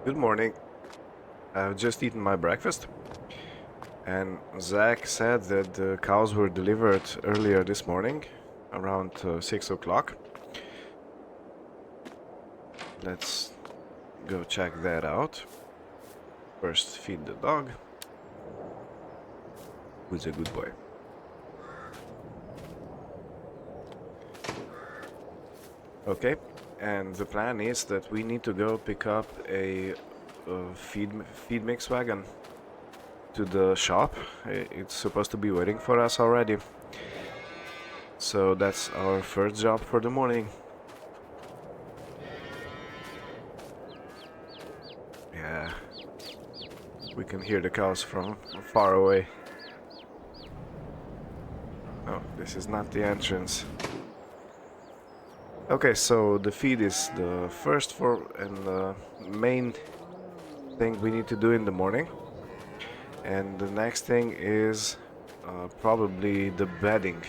Good morning. I've just eaten my breakfast, and Zach said that the cows were delivered earlier this morning, around 6 o'clock. Let's go check that out. First, feed the dog, who's a good boy. Okay, and the plan is that we need to go pick up a feed mix wagon to the shop. It's supposed to be waiting for us already. So that's our first job for the morning. Yeah, we can hear the cows from far away. Oh, this is not the entrance. Okay, so the feed is the first and the main thing we need to do in the morning. And the next thing is probably the bedding,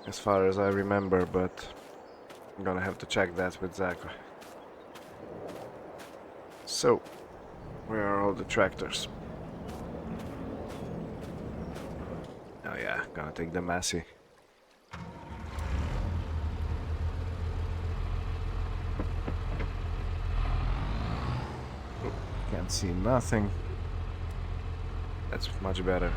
as far as I remember, but I'm gonna have to check that with Zach. So, where are all the tractors? Oh yeah, gonna take the Massey. Can't see nothing. That's much better.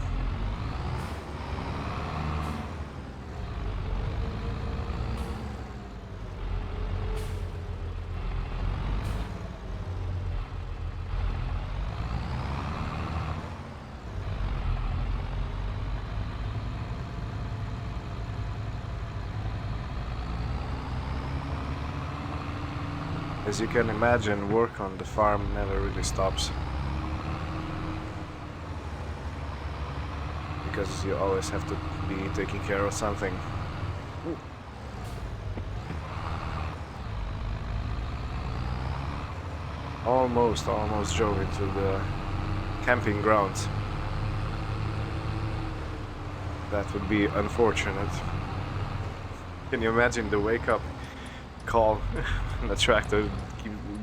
As you can imagine, work on the farm never really stops. Because you always have to be taking care of something. Ooh. Almost drove into the camping grounds. That would be unfortunate. Can you imagine the wake up call? The tractor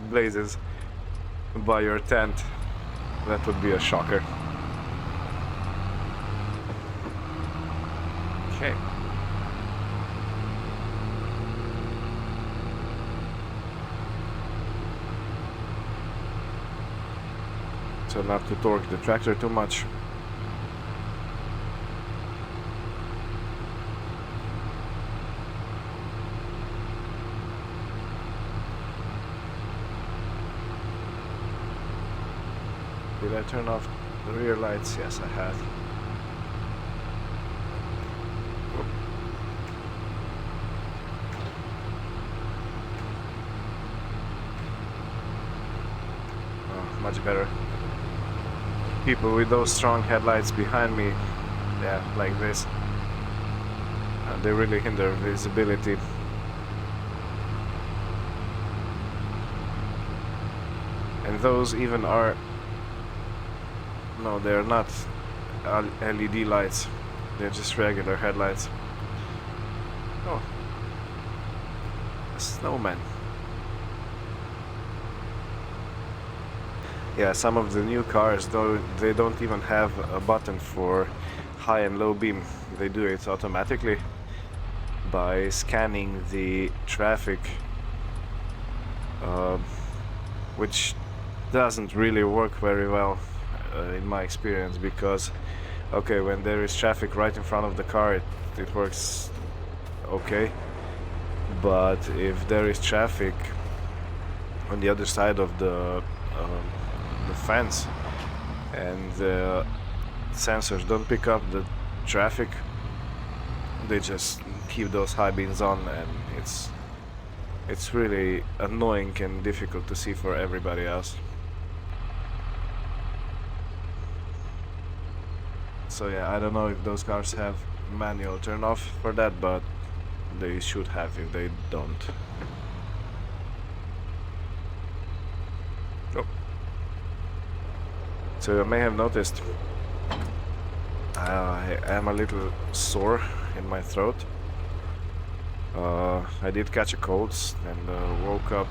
blazes by your tent. That would be a shocker. Okay. So not to torque the tractor too much. Did I turn off the rear lights? Yes, I had. Oh, much better. People with those strong headlights behind me, yeah, like this, they really hinder visibility. And those even are, no, they're not LED lights, they're just regular headlights. Oh, a snowman. Yeah, some of the new cars, though, they don't even have a button for high and low beam. They do it automatically by scanning the traffic, which doesn't really work very well in my experience, because okay, when there is traffic right in front of the car, it works okay, but if there is traffic on the other side of the fence and the sensors don't pick up the traffic, they just keep those high beams on, and it's really annoying and difficult to see for everybody else. So yeah, I don't know if those cars have manual turn off for that, but they should have if they don't. Oh. So you may have noticed I am a little sore in my throat. I did catch a cold and woke up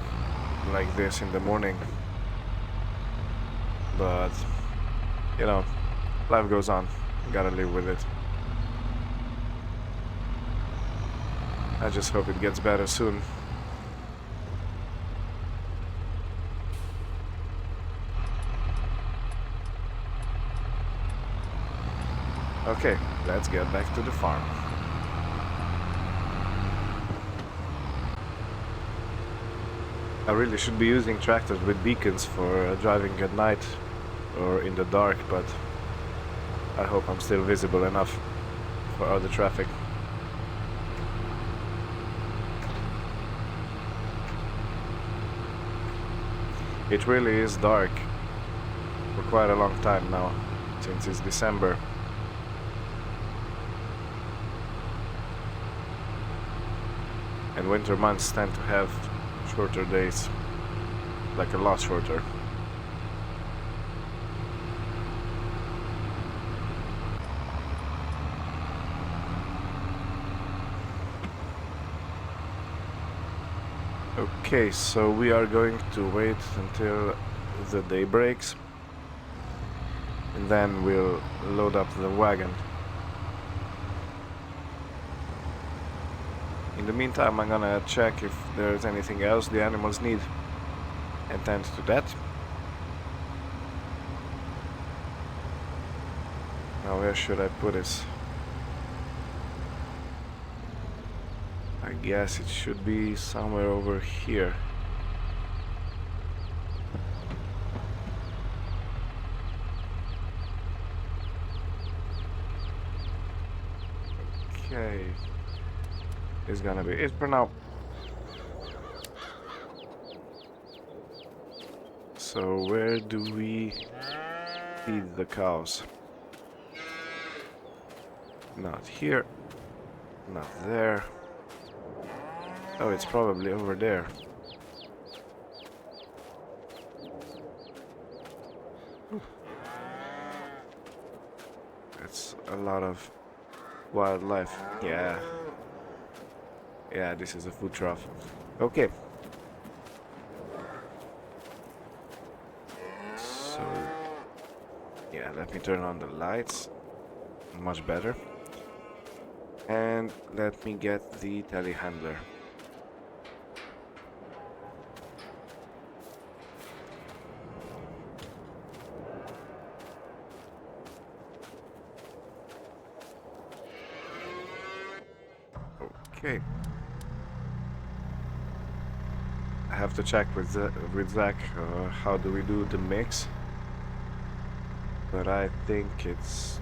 like this in the morning, but you know, life goes on. Gotta live with it. I just hope it gets better soon. Okay, let's get back to the farm. I really should be using tractors with beacons for driving at night or in the dark, but I hope I'm still visible enough for other traffic. It really is dark for quite a long time now, since it's December. And winter months tend to have shorter days, like a lot shorter. Okay, so we are going to wait until the day breaks, and then we'll load up the wagon. In the meantime, I'm gonna check if there's anything else the animals need and tend to that. Now, where should I put this? I guess it should be somewhere over here. Okay. It's gonna be it for now. So where do we feed the cows? Not here. Not there. Oh, it's probably over there. That's a lot of wildlife. Yeah. Yeah, this is a food trough. Okay. So, yeah, let me turn on the lights. Much better. And let me get the telehandler. Okay. I have to check with Zach how do we do the mix, but I think it's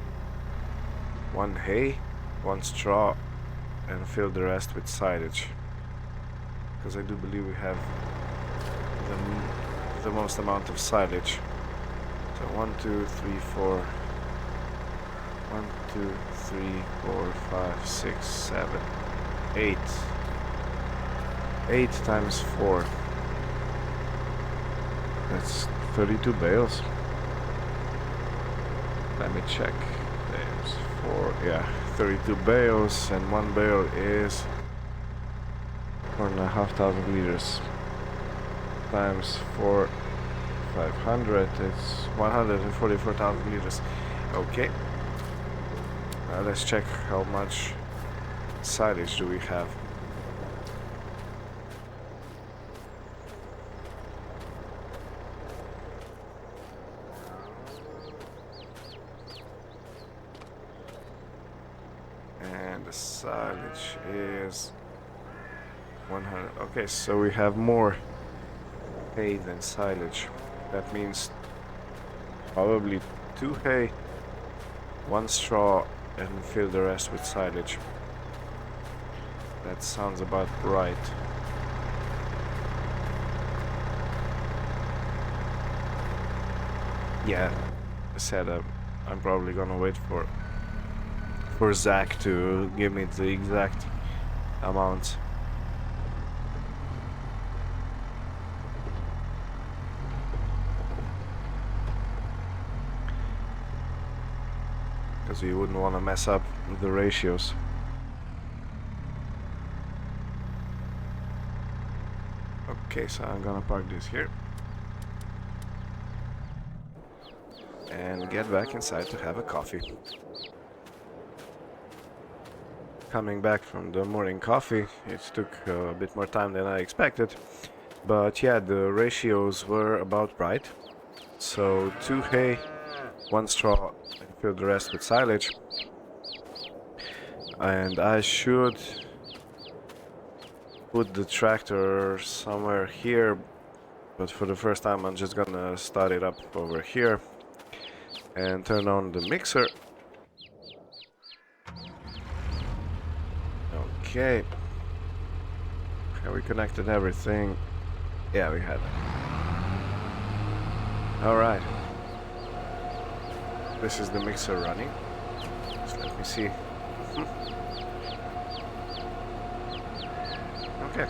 1 hay, 1 straw, and fill the rest with silage, because I do believe we have the most amount of silage. So 1, 2, 3, 4. 1, 2, 3, 4, 5, 6, 7, 8. 8 times 4. That's 32 bales. Let me check. There's 4. Yeah, 32 bales, and 1 bale is 4,500 liters. Times 4, 500. It's 144,000 liters. Okay. Let's check how much silage do we have. And the silage is 100. Okay, so we have more hay than silage. That means probably 2 hay, 1 straw, and fill the rest with silage. That sounds about right. Yeah, I said I'm probably gonna wait for Zach to give me the exact amount. Because we wouldn't want to mess up the ratios. Okay, so I'm gonna park this here. and get back inside to have a coffee. Coming back from the morning coffee, it took a bit more time than I expected, but yeah, the ratios were about right. So 2 hay, 1 straw, and fill the rest with silage. And I should put the tractor somewhere here, but for the first time I'm just gonna start it up over here and turn on the mixer. Okay. Have we connected everything? Yeah, we had it. Alright. This is the mixer running. So let me see. Okay.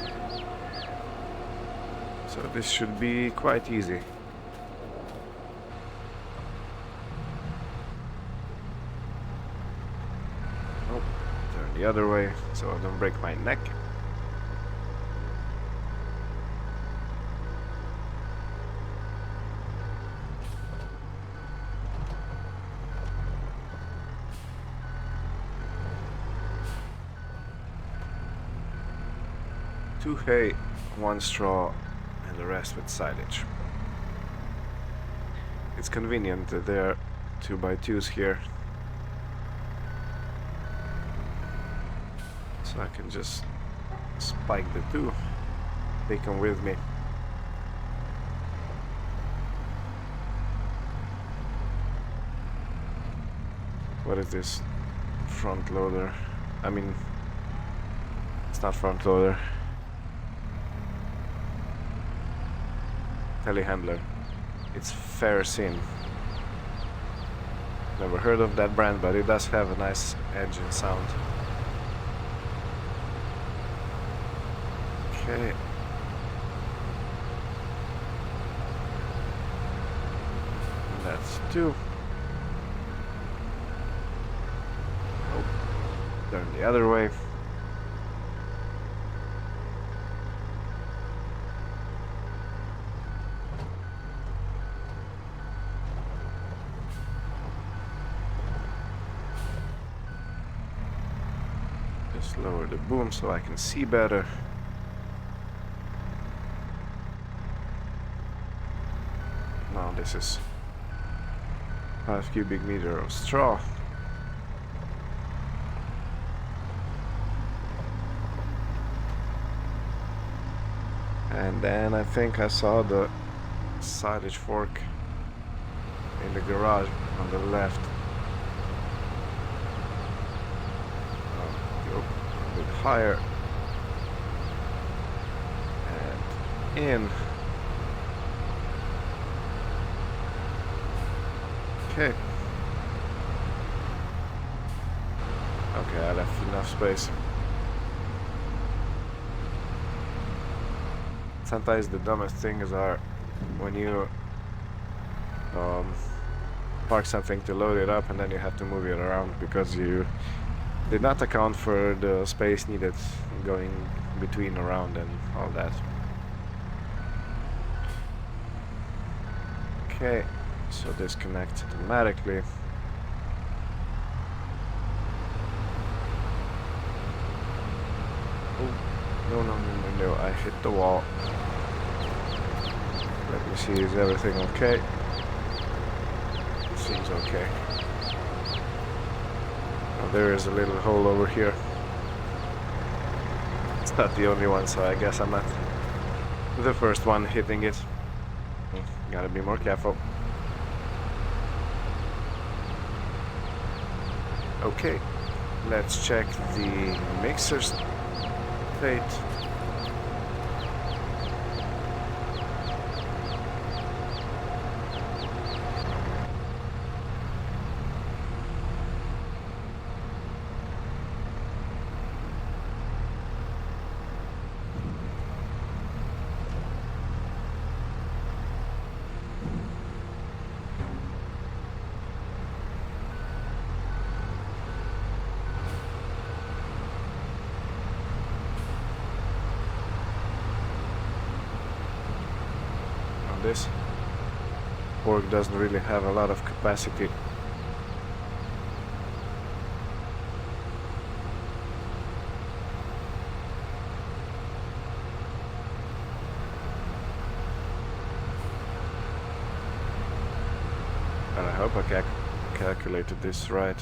So this should be quite easy. Oh, turn the other way so I don't break my neck. Two hay, 1 straw, and the rest with silage. It's convenient that there are 2x2s here, so I can just spike the 2, take them with me. What is this? Front loader? I mean, it's not front loader. Telehandler. It's Ferrocin. Never heard of that brand, but it does have a nice engine sound. Okay. That's 2. Oh, turn the other way. Just lower the boom so I can see better. Now this is 5 cubic meter of straw. And then I think I saw the silage fork in the garage on the left. Go a bit higher and in. Okay. Okay, I left enough space. Sometimes the dumbest things are when you park something to load it up and then you have to move it around because you did not account for the space needed going between, around, and all that. Okay, so this connects automatically. Oh, no, I hit the wall. Let me see, is everything okay? It seems okay. Oh, there is a little hole over here. It's not the only one, so I guess I'm not the first one hitting it. Gotta be more careful. Okay, let's check the mixer state. This. fork doesn't really have a lot of capacity. And I hope I calculated this right.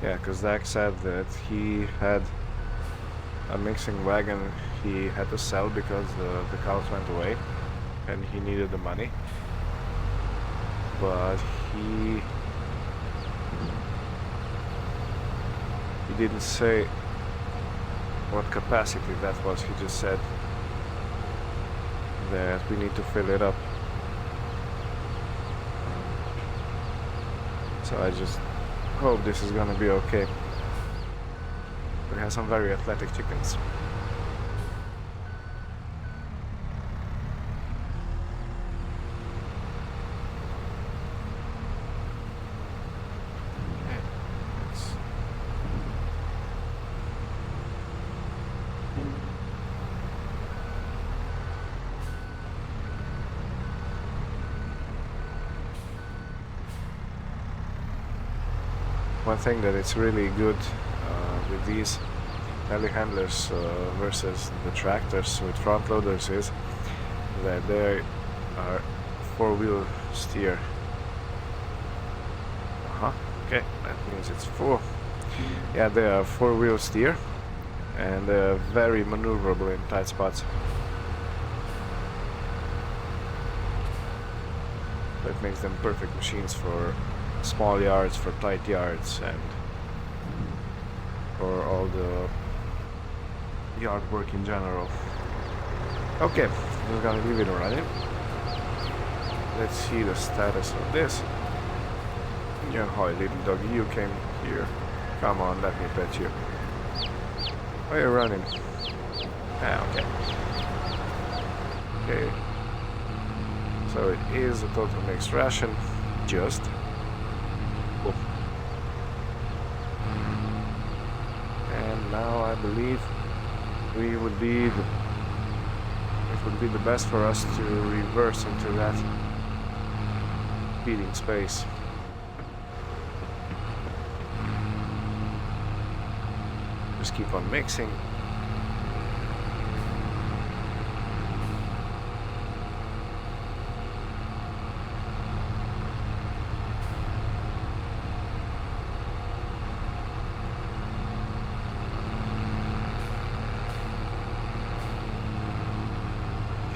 Yeah, because Zach said that he had a mixing wagon he had to sell because the cows went away and he needed the money. But he didn't say what capacity that was. He just said that we need to fill it up. So I just hope this is gonna be okay. We have some very athletic chickens. One thing that it's really good with these telehandlers versus the tractors with front loaders is that they are four-wheel steer. Okay, that means it's full. Yeah, they are four-wheel steer and they're very maneuverable in tight spots. That makes them perfect machines for small yards, for tight yards, and for all the yard work in general. Okay, we're gonna leave it running. Let's see the status of this. Yeah, hi little doggy, you came here. Come on, let me pet you. Why are you running? Ah, okay. Okay. So it is a total mixed ration, just. Cool. And now I believe it would be the best for us to reverse into that feeding space. Just keep on mixing.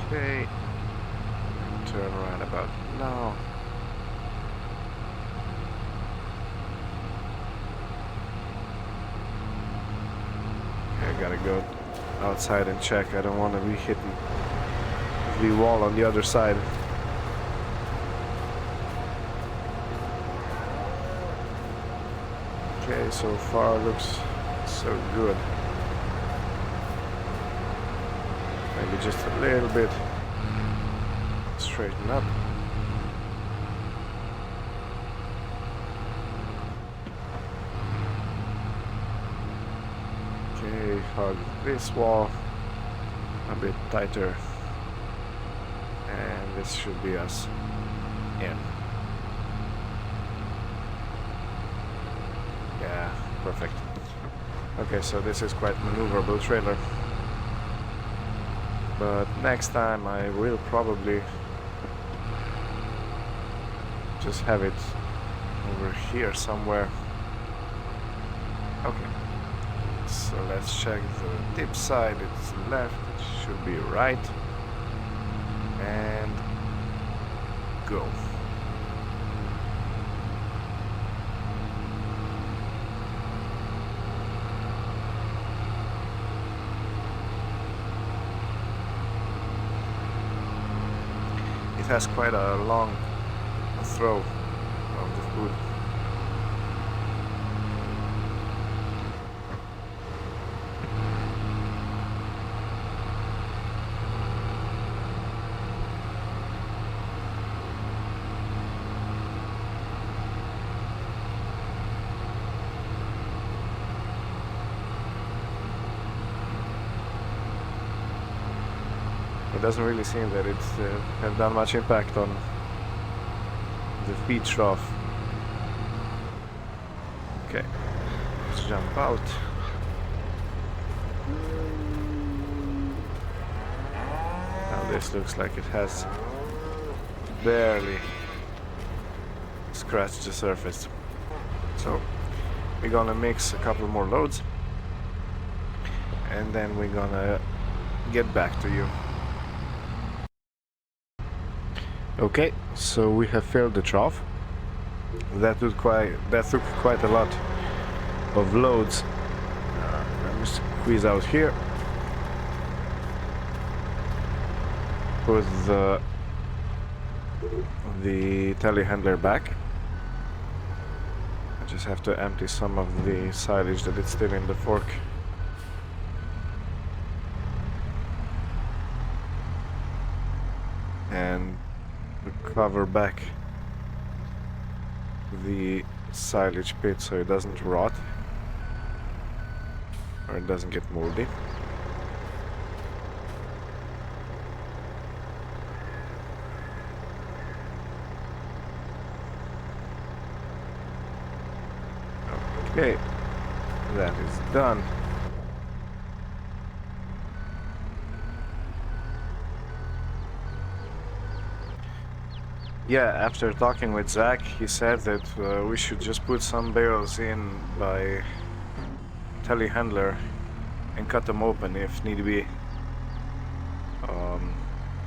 Okay, turn right about now. Okay, I gotta go outside and check. I don't want to be hitting the wall on the other side. Okay, so far looks so good. Maybe just a little bit straighten up. Okay, hug this wall a bit tighter, and this should be us in. Yeah, perfect. Okay, so this is quite maneuverable trailer. But next time I will probably just have it over here somewhere. Okay, so let's check the tip side. It's left, it should be right, and go. It has quite a long throw of the food. It doesn't really seem that it have done much impact on the feed trough. Okay, let's jump out. Now this looks like it has barely scratched the surface. So we're gonna mix a couple more loads and then we're gonna get back to you. Okay, so we have filled the trough. That took quite a lot of loads. Let me squeeze out here. Put the telehandler back. I just have to empty some of the silage that is still in the fork. And cover back the silage pit so it doesn't rot or it doesn't get moldy. Okay, that is done. Yeah, after talking with Zach, he said that we should just put some bales in by telehandler and cut them open if need be.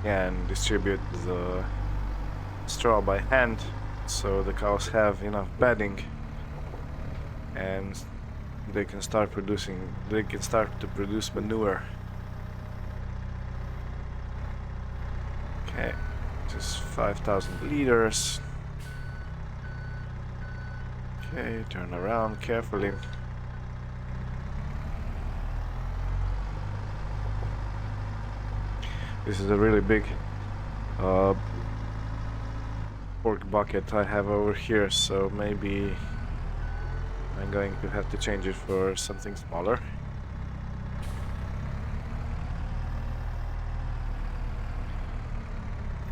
Yeah, and distribute the straw by hand so the cows have enough bedding and they can start to produce manure. Okay. Just 5,000 liters. Okay, turn around carefully. This is a really big pork bucket I have over here, so maybe I'm going to have to change it for something smaller.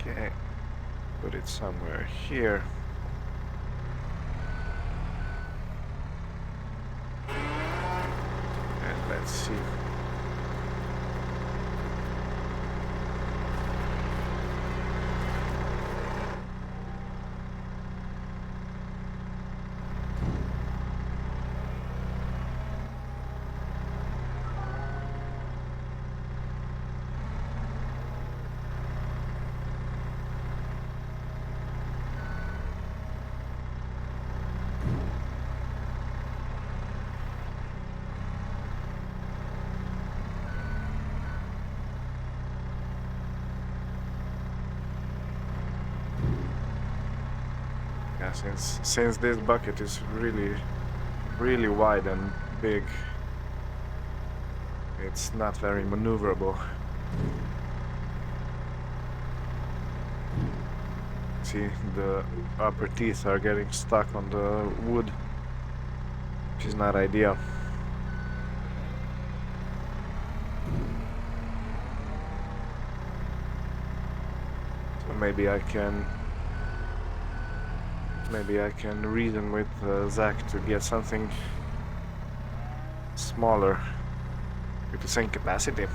Okay, put it somewhere here. And let's see. Yeah, since this bucket is really wide and big, it's not very maneuverable. See, the upper teeth are getting stuck on the wood, which is not ideal. So maybe I can reason with Zach to get something smaller with the same capacity.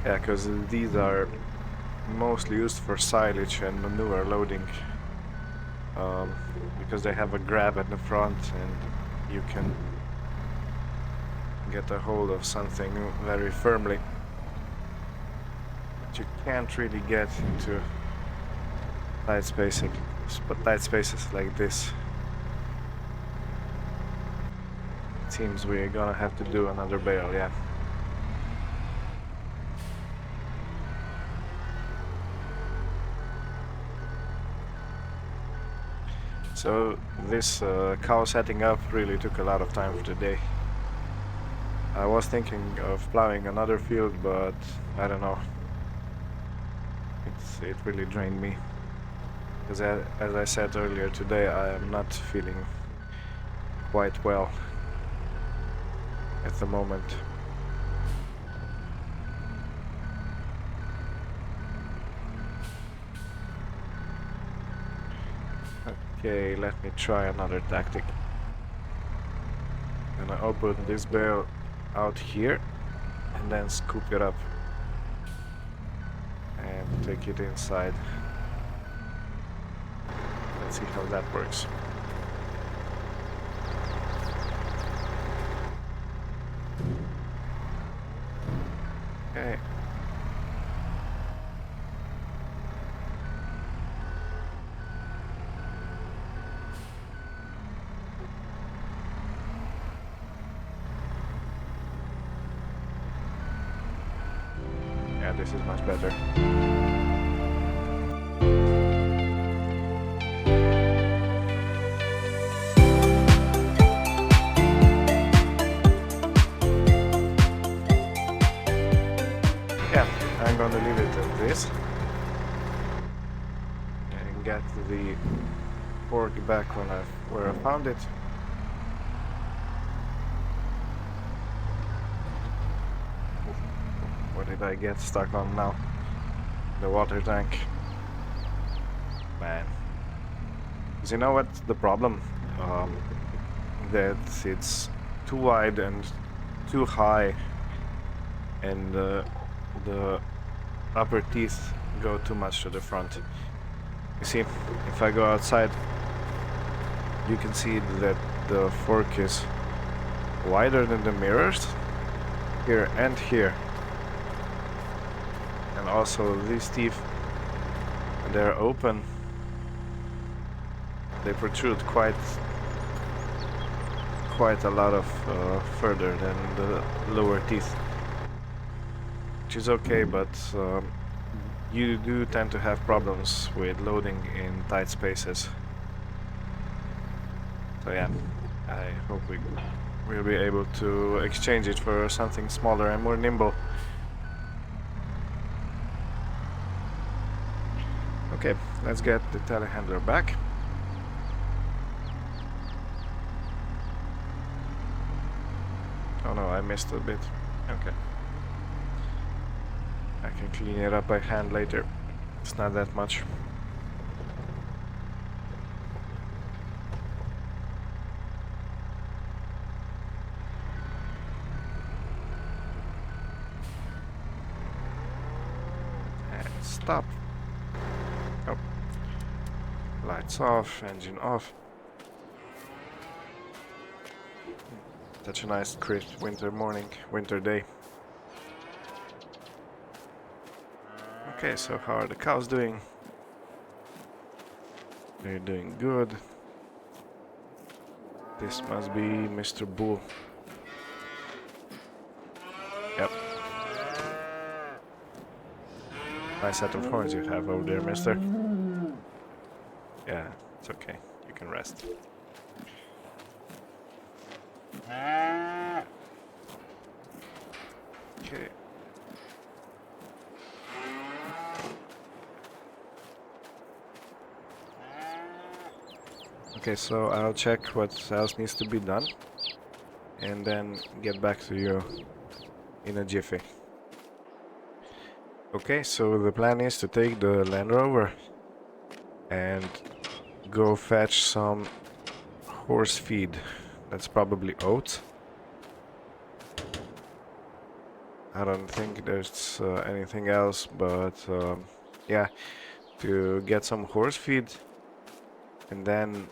Yeah, because these are mostly used for silage and manure loading, because they have a grab at the front and you can get a hold of something very firmly. But you can't really get into tight spaces like this. It seems we're gonna have to do another bale, yeah. So this cow setting up really took a lot of time for today. I was thinking of plowing another field, but I don't know. It really drained me. Because as I said earlier today, I am not feeling quite well at the moment. Okay, let me try another tactic. I'm gonna open this bale out here and then scoop it up and take it inside. Let's see how that works. Okay. Yeah, this is much better. Yeah, I'm gonna leave it at this and get the fork back where I found it. What did I get stuck on now? The water tank. Man. 'Cause you know what's the problem? That it's too wide and too high, and the upper teeth go too much to the front. You see, if I go outside, you can see that the fork is wider than the mirrors here and here. And also these teeth, they're open. They protrude quite a lot of further than the lower teeth, which is okay, but you do tend to have problems with loading in tight spaces. So yeah, I hope we will be able to exchange it for something smaller and more nimble. Okay, let's get the telehandler back. Oh no, I missed a bit. Okay. I can clean it up by hand later. It's not that much. And stop. Oh. Lights off, engine off. Such a nice crisp winter morning, winter day. Okay, so how are the cows doing? They're doing good. This must be Mr. Bull. Yep. Nice set of horns you have over there, mister. Yeah, it's okay. You can rest. Okay. Okay, so I'll check what else needs to be done and then get back to you in a jiffy. Okay, so the plan is to take the Land Rover and go fetch some horse feed. That's probably oats. I don't think there's anything else, but yeah, to get some horse feed and then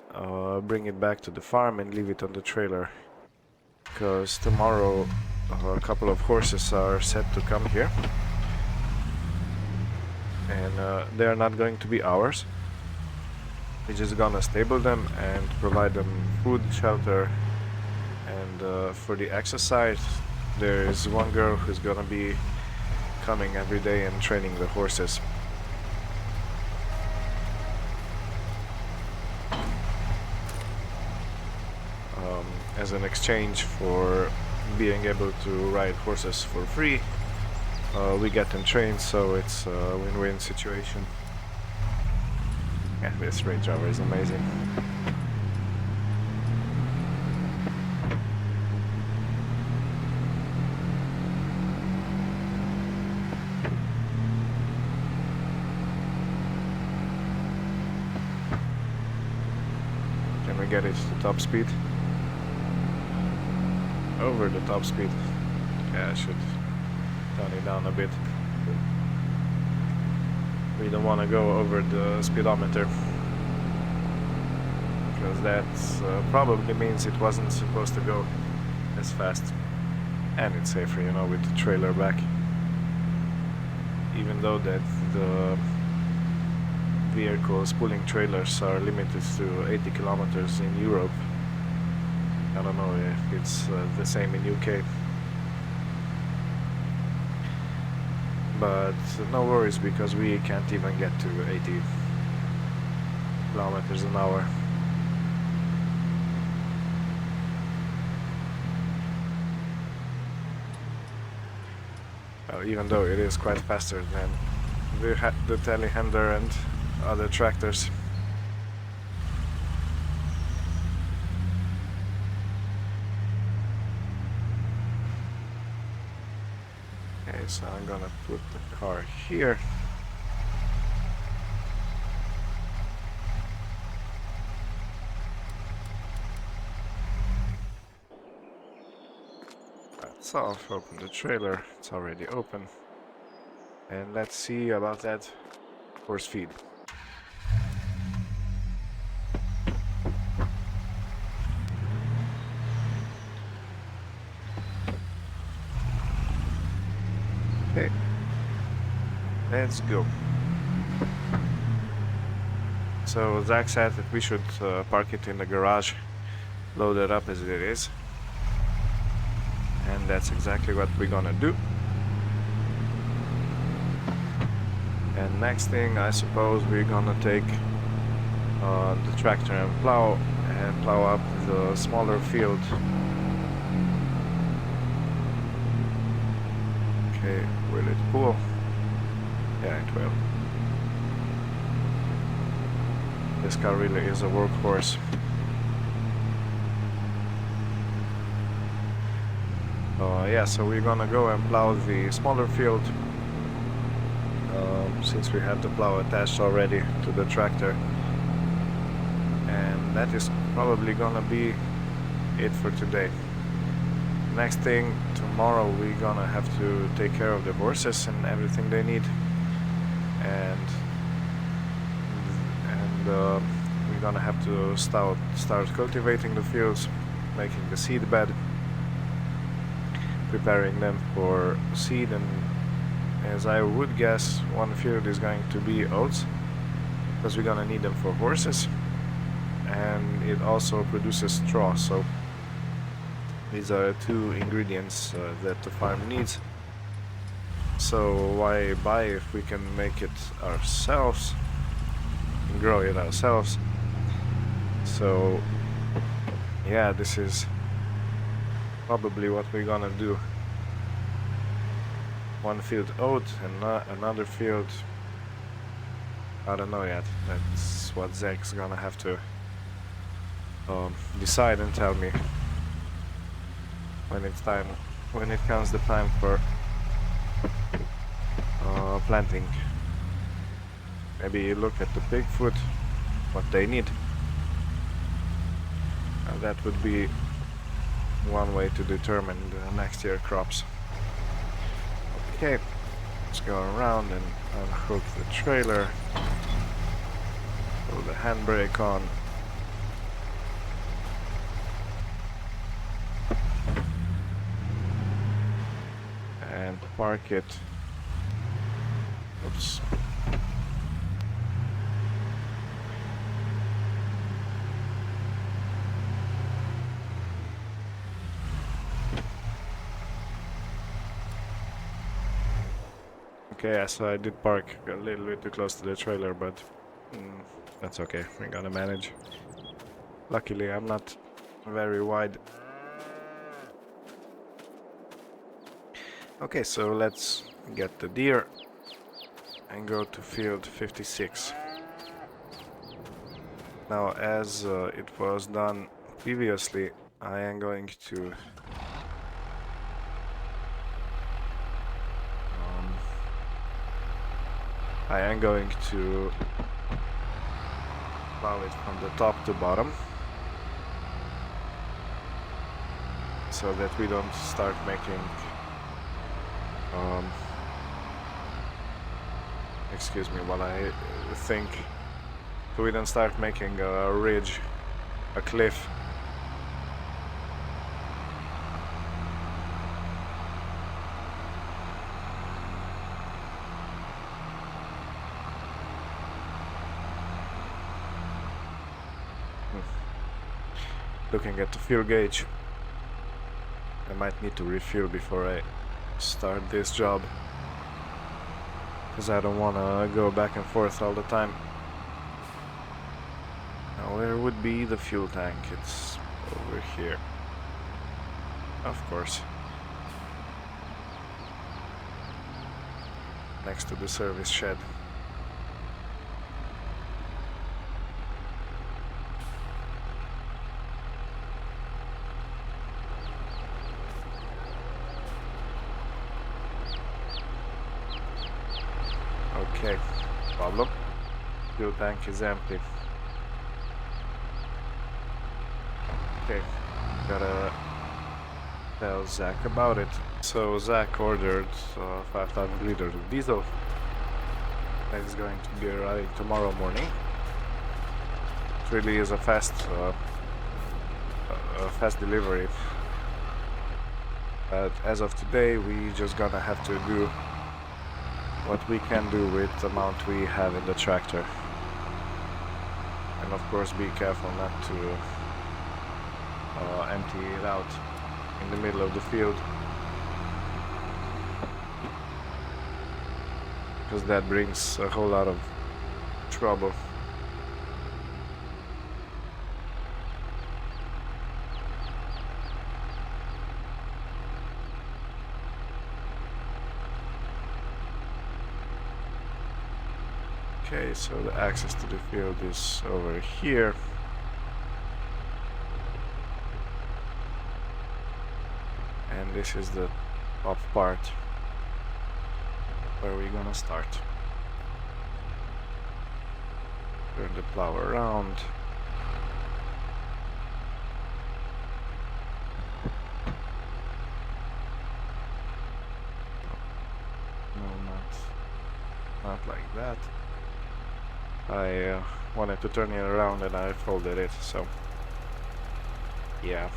bring it back to the farm and leave it on the trailer, because tomorrow a couple of horses are set to come here, and they're not going to be ours. We're just gonna stable them and provide them food, shelter, and for the exercise there is one girl who's gonna be coming every day and training the horses. As an exchange for being able to ride horses for free. We get them trained, so it's a win-win situation. Yeah, this Range Rover is amazing. Can we get it to top speed? Over the top speed. Yeah, I should turn it down a bit. We don't want to go over the speedometer, because that probably means it wasn't supposed to go as fast. And it's safer, you know, with the trailer back. Even though that the vehicles pulling trailers are limited to 80 kilometers in Europe. I don't know if it's the same in UK. But no worries, because we can't even get to 80 kilometers an hour. Even though it is quite faster than the telehandler and other tractors. Okay, so I'm gonna put the car here. That's off. Open the trailer. It's already open. And let's see about that force feed. Okay, let's go. So Zach said that we should park it in the garage, load it up as it is, and that's exactly what we're gonna do. And next thing, I suppose we're gonna take the tractor and plow up the smaller field. Okay, will it pull? Yeah, it will. This car really is a workhorse. Yeah, so we're gonna go and plow the smaller field, since we have the plow attached already to the tractor. And that is probably gonna be it for today. Next thing, tomorrow we're gonna have to take care of the horses and everything they need, and we're gonna have to start cultivating the fields, making the seed bed, preparing them for seed, and as I would guess, one field is going to be oats, because we're gonna need them for horses, and it also produces straw. So these are two ingredients that the farm needs. So why buy if we can make it ourselves and grow it ourselves? So yeah, this is probably what we're gonna do. One field oat and another field, I don't know yet. That's what Zach's gonna have to decide and tell me when it comes the time for planting. Maybe look at the pig food, what they need. That would be one way to determine the next year crops. Okay, let's go around and unhook the trailer, put the handbrake on. And park it. Oops. Okay, so I did park a little bit too close to the trailer, but that's okay, we're gonna manage. Luckily, I'm not very wide. Okay, so let's get the deer and go to field 56. Now, as it was done previously, I am going to plow it from the top to bottom, so that we don't start making excuse me while I think, so we don't start making a ridge, a cliff. Looking at the fuel gauge, I might need to refuel before I start this job, because I don't want to go back and forth all the time. Now, where would be the fuel tank? It's over here. Of course. Next to the service shed. Okay, problem. Fuel tank is empty. Okay, gotta tell Zach about it. So Zach ordered 5,000 liters of diesel. That is going to be arriving tomorrow morning. It really is a fast delivery. But as of today, we just gonna have to do what we can do with the amount we have in the tractor, and of course be careful not to empty it out in the middle of the field, because that brings a whole lot of trouble. Okay, so the access to the field is over here. And this is the top part where we're gonna start. Turn the plow around. No, not like that. I wanted to turn it around and I folded it, so yeah.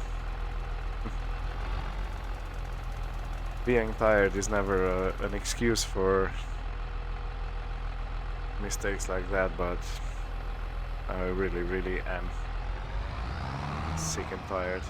Being tired is never an excuse for mistakes like that, but I really am sick and tired.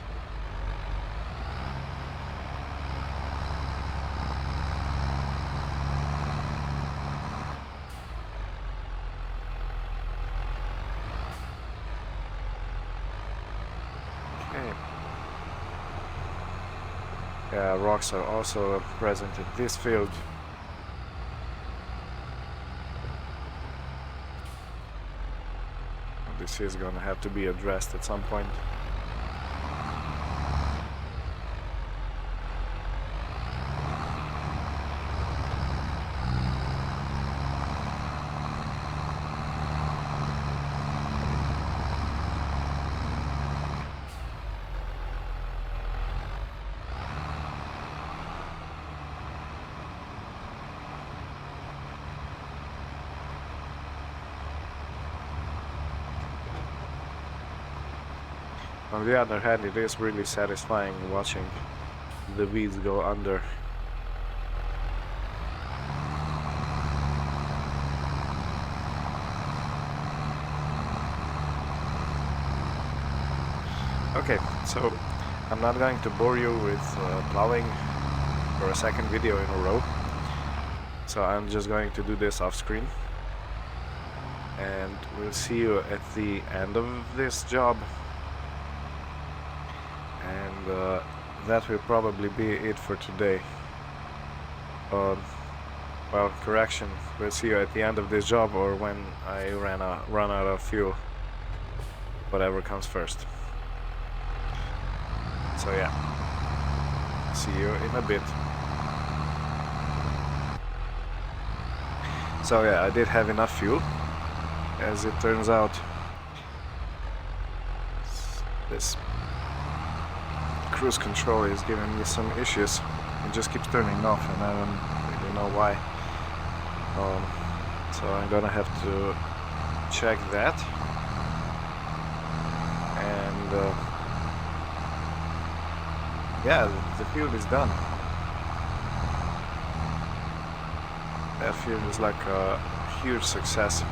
Rocks are also present in this field. This is gonna have to be addressed at some point. On the other hand, it is really satisfying watching the weeds go under. Okay, so I'm not going to bore you with plowing for a second video in a row, so I'm just going to do this off screen, and we'll see you at the end of this job. And that will probably be it for today. well, correction, we'll see you at the end of this job or when I run out of fuel. Whatever comes first. So yeah, see you in a bit. So yeah, I did have enough fuel. As it turns out, this cruise control is giving me some issues. It just keeps turning off and I don't really know why. So I'm gonna have to check that. And yeah, the fuel is done. That fuel is like a huge success.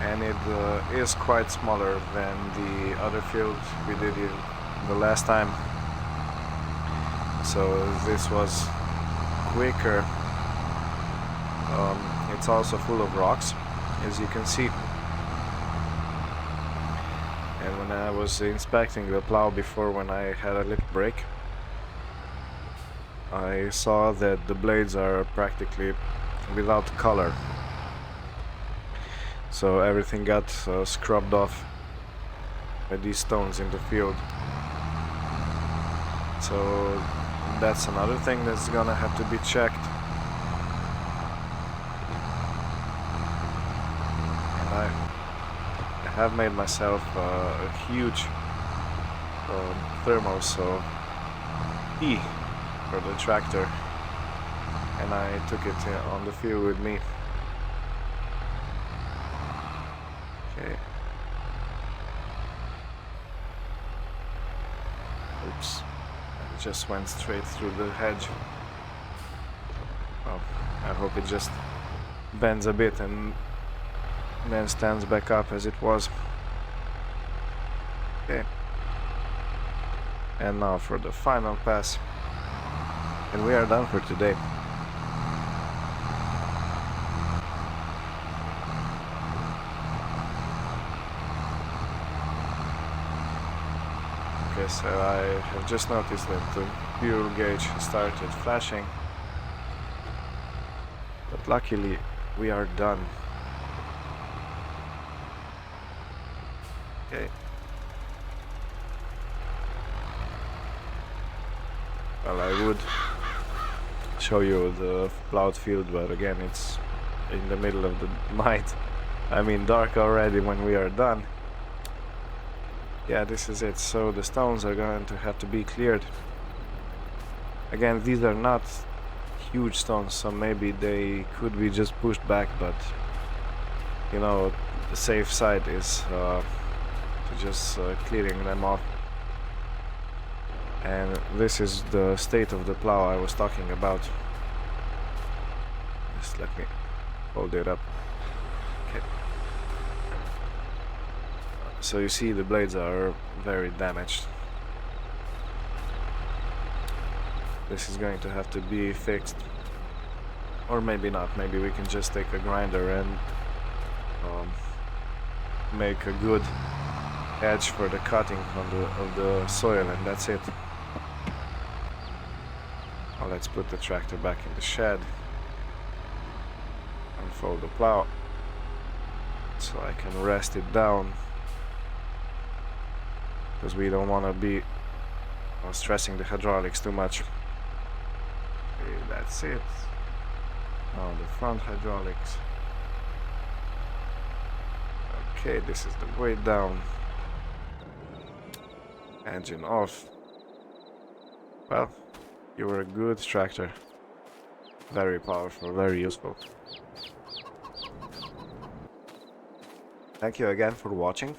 And it is quite smaller than the other field we did it the last time. So this was quicker. It's also full of rocks, as you can see. And when I was inspecting the plow before, when I had a little break, I saw that the blades are practically without color. So everything got scrubbed off by these stones in the field. So that's another thing that's gonna have to be checked. And I have made myself a huge thermos of tea for the tractor, and I took it on the field with me. Okay. Oops. I just went straight through the hedge. Well, I hope it just bends a bit and then stands back up as it was. Okay. And now for the final pass. And we are done for today. Okay, so I have just noticed that the fuel gauge started flashing. But luckily, we are done. Okay. Well, I would show you the plowed field, but again, it's in the middle of the night. I mean, dark already when we are done. Yeah, this is it. So the stones are going to have to be cleared. Again, these are not huge stones, so maybe they could be just pushed back, but you know, the safe side is just clearing them off. And this is the state of the plow I was talking about. Just let me hold it up. Okay. So you see the blades are very damaged. This is going to have to be fixed. Or maybe not. Maybe we can just take a grinder and make a good edge for the cutting of the soil, and that's it. Now let's put the tractor back in the shed. Unfold the plow so I can rest it down, because we don't want to be stressing the hydraulics too much. Okay, that's it. Now the front hydraulics. Okay, this is the way down. Engine off. Well, you were a good tractor. Very powerful, very useful. Thank you again for watching.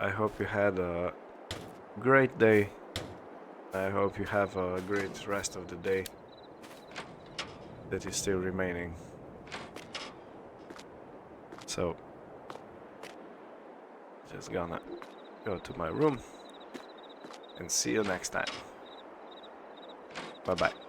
I hope you had a great day. I hope you have a great rest of the day that is still remaining. So, just gonna go to my room and see you next time. Bye bye.